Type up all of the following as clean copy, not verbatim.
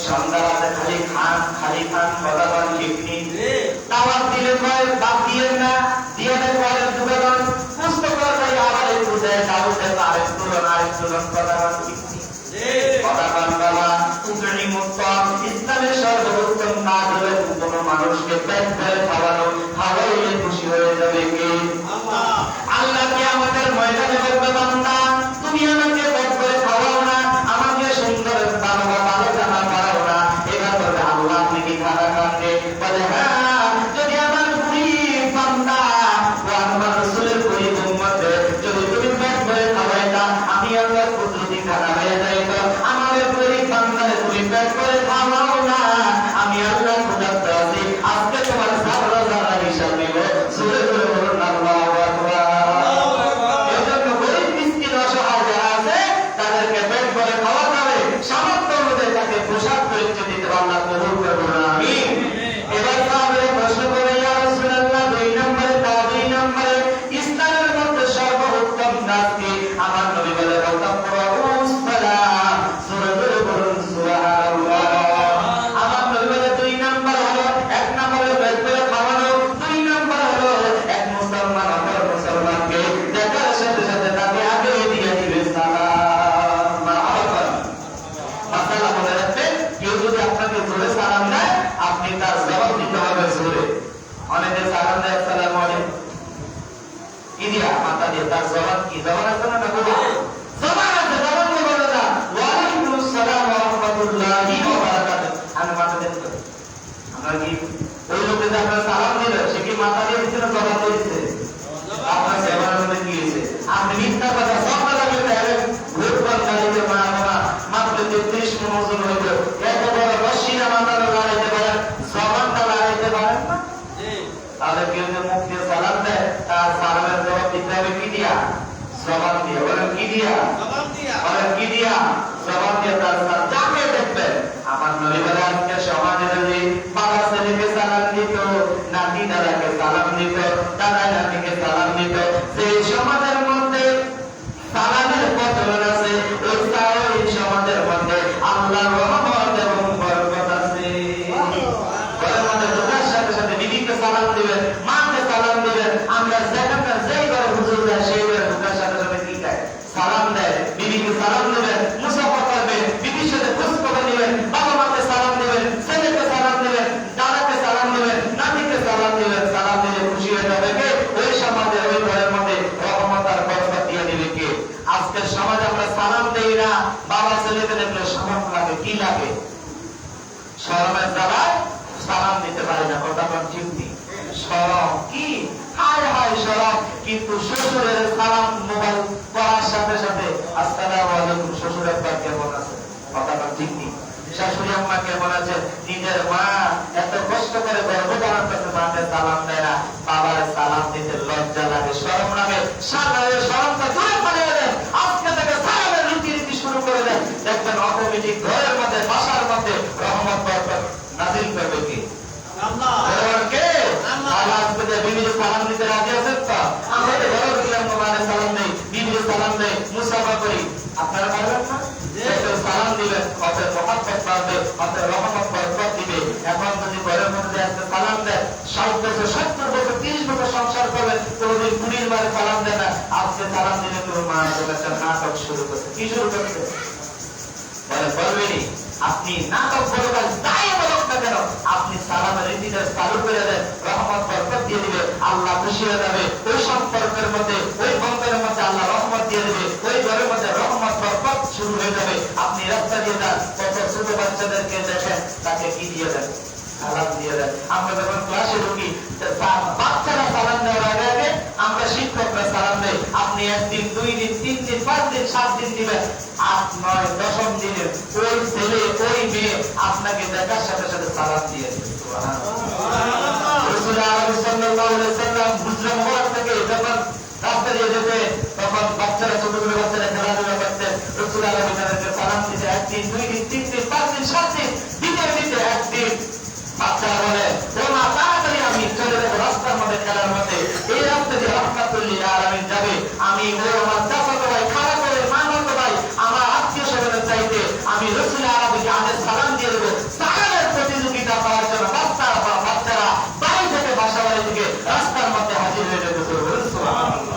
সুন্দর তার জবান কি? জবান আছে না বলো? জবান আছে, জবান দিয়ে বলে না ওয়া আলাইকুমুস সালাম ওয়া রাহমাতুল্লাহি ওয়া বারাকাতুহু। আমি মাথা দেন করে আমরা কি ওই লোকে যে আপনার সালাম দিল সে কি মাথা দিয়ে দিচ্ছে না জবান দিয়ে দিচ্ছে? আপনার জবানের মধ্যে কি হয়েছে? আপনি মিথ্যা কথা সব কথা বলতে হবে। ভোটবার গাড়িতে মাত্র 33 মন ওজন হইল, এত বড় রশিরা মাথার লড়াইতে পারেন, জবানটা লড়াইতে পারেন না। তাহলে কেউ যে মুখ দিয়ে সালাম দেয় তার সালামের জবাব দিতে হবে কি দিয়া? জবান দিয়ে। বলেন কি দিয়া? বলেন কি দিয়া? জবান দিয়ে তার সালাম যাকে দেখবেন। আমার নবী বলে আজকে সমাজে যদি বাবা ছেলেকে সালাম দিত, নাতি দাদাকে সালাম দিত, দাদা নাতিকে সালাম দিত, সেই সমাজের মধ্যে সালামের প্রচলন আছে, ওই সমাজের মধ্যে আল্লাহর রহমত এবং বরকত আছে। সাথে সাথে বিবিকে সালাম দিবেন, মাকে সালাম দিবেন। আমরা যেখানে যেই ঘরে হুজুর দেয় সেই ঘরে ঢোকার সাথে সাথে কি দেয়? সালাম দেয়। বিবিকে সালাম দিবেন, মুসাফা করবেন, বিবির সাথে খোঁজ খবর নিবেন, বাবা মাকে সালাম দিবেন, ছেলেকে সালাম দিবেন, দাদাকে সালাম দিবেন, নাতিকে সালাম দিবেন। সালাম দিলে খুশি হয়ে যাবে কে? ওই সমাজে ওই ঘরের মধ্যে রহমত আর বরকত দিয়ে দিবে কে? আজকের সমাজে আমরা সালাম দেই না, বাবা ছেলেকে দেখলে শরম লাগে। কি লাগে? শরমের জ্বালায় সালাম দিতে পারে না। কথা কোন ঠিক নেই? শরম কি? হায় হায় শরম। কিন্তু শ্বশুরের সালাম মোবাইল করার সাথে সাথে আসসালামু আলাইকুম, শ্বশুর একবার কেমন আছে? কথা কোন ঠিক নেই? শাশুড়ি আম্মা কেমন আছে? নিজের মা এত কষ্ট করে গর্ভধারণ করতে মাকে সালাম দেয় না, বাবার সালাম দিতে লজ্জা লাগে, শরম লাগে। সালামের শরমটা দূরে ফেলে দেন। আজকে থেকে সালামের রীতি শুরু করে দেন, দেখবেন অটোমেটিক ঘরের মধ্যে বাসার মধ্যে রহমত বরকত নাযিল করবে কি? আল্লাহ। কে? আল্লাহ। আজকে বিবিকে সালাম দিতে রাজি আছেন তো? আমরা তো ঘরে গেলাম মানে সালাম দেই, বিবিকে সালাম দেই, মুসাফা করি। আপনারা পারবেন না? সালাম দিবেন, ওদের মহব্বত বাড়বে, ওদের রহমত বরকত দিবে। এখন যদি ঘরের মধ্যে একটা সালাম দেয়, 60 বছর 70 বছর 30 বছর সংসার করবেন, কোনদিন কুড়ির বারে সালাম দেয় না, আজকে সালাম দিলে তোর মা একটা নাটক শুরু করছে। কি শুরু করছে? বলবেনি আপনি নাটক বলবেন, তাই বলুক না কেন, আপনি সালামের রীতিটা চালু করে দেন, রহমত বরকত দিয়ে দিবে, আল্লাহ খুশি হয়ে যাবে। ওই সম্পর্কের মধ্যে, ওই বন্ধনের মধ্যে আল্লাহ রহমত দিয়ে দেবে, ওই ঘরের মধ্যে রহমত বরকত শুরু হয়ে যাবে। আপনি রাস্তা দিয়ে যান, কত ছোট বাচ্চাদেরকে দেখেন, তাকে কি দিয়ে দেন? সালাম দিয়ে দেন। আমরা যখন ক্লাসে ঢুকি, বাচ্চারা সালাম দেওয়ার আগে আগে আমরা শিক্ষকরা সালাম দেই। আপনি 1 দিন 2 দিন 3 দিন 5 দিন 7 দিন দিবেন, 8 9 10ম দিনে ওই ছেলে ওই মেয়ে আপনাকে দেখার সাথে সাথে সালাম দিয়ে দেবে। সুবহানাল্লাহ। রাসূল সাল্লাল্লাহু আলাইহি ওয়াসাল্লাম হুজরা মোবারক থেকে যখন রাস্তা দিয়ে যেতে, তখন বাচ্চারা ছোটগুলো বাচ্চারা খেলাধুলা করতেন, রাসূল তাদেরকে সালাম দিতে 1 দিন 2 দিন 3 দিন 5 দিন 7 দিন দিতে দিতে একদিন বাচ্চারা বলে, ও মা তাড়াতাড়ি আমি চলে যাবো রাস্তার মধ্যে, খেলার মধ্যে। এই রাস্তা দিয়ে রাহমাতুল লিল আলামিন যাবে, আমি ও আমার চাচাতো ভাই, খালাতো ভাই, মামাতো ভাই, আমার আত্মীয় স্বজনের চাইতে আমি রাসূল আরবিকে আগে সালাম দিয়ে দেবো। সালামের প্রতিযোগিতা পাওয়ার জন্য বাচ্চারা বাড়ি থেকে বাসা বাড়ি থেকে রাস্তার মধ্যে হাজির হয়ে যেতে শুরু করে। সুবহানাল্লাহ।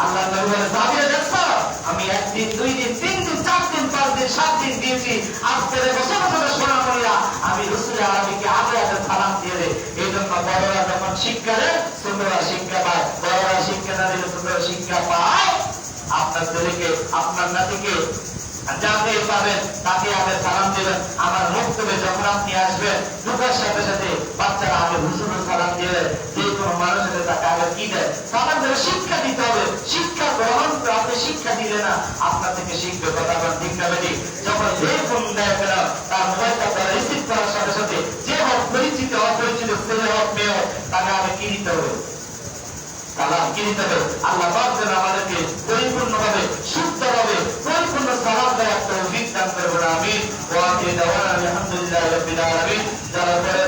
আল্লাহ নবী বলে, সাহাবীরা দেখছো আমি 1 দিন 2 দিন 3 দিন 4 দিন 5 দিন 7 দিন দিয়েছি, আজকে দেখো ছোট ছোট সোনামণিরা আমি রাসূল আরবিকে আগে আগে সালাম দিয়ে দেয়। এই জন্য বড়রা যখন শিক্ষা দেয়, ছোটরা শিক্ষা পায়, বড়রা শিক্ষা না দিলে ছোটরা শিক্ষা পায়। আপনার ছেলেকে, আপনার নাতিকে যাকে পাবেন তাকে আগে সালাম দিবেন। আমার বক্তব্যে যখন আপনি আসবেন, ঢোকার সাথে সাথে বাচ্চারা আগে হুজুর সালাম দিয়ে, যে কোনো মানুষের তাকে আগে কি দেয়? সালাম দেবে। শিক্ষা দিতে হবে, শিক্ষা গ্রহণ করে। আপনি শিক্ষা দিলে না, আপনার থেকে শিখবে। কথা বলেন ঠিক না বেশি? যখন যে ফোন দেয় ফেরা, তার মোবাইলটা তারা রিসিভ করার সাথে সাথে যে হোক, পরিচিত অপরিচিত, ছেলে হোক মেয়ে হোক, তাকে আগে কি দিতে হবে? সালাম কি দিতে হবে? আল্লাহ পাক যেন আমাদেরকে পরিপূর্ণভাবে, শুদ্ধভাবে, পরিপূর্ণ সালাম দেওয়ার তৌফিক দান করবেন। আমিন। ওয়া আখিরু দাওয়ানা আলহামদুলিল্লাহি রাব্বিল আলামিন। যারা পড়ে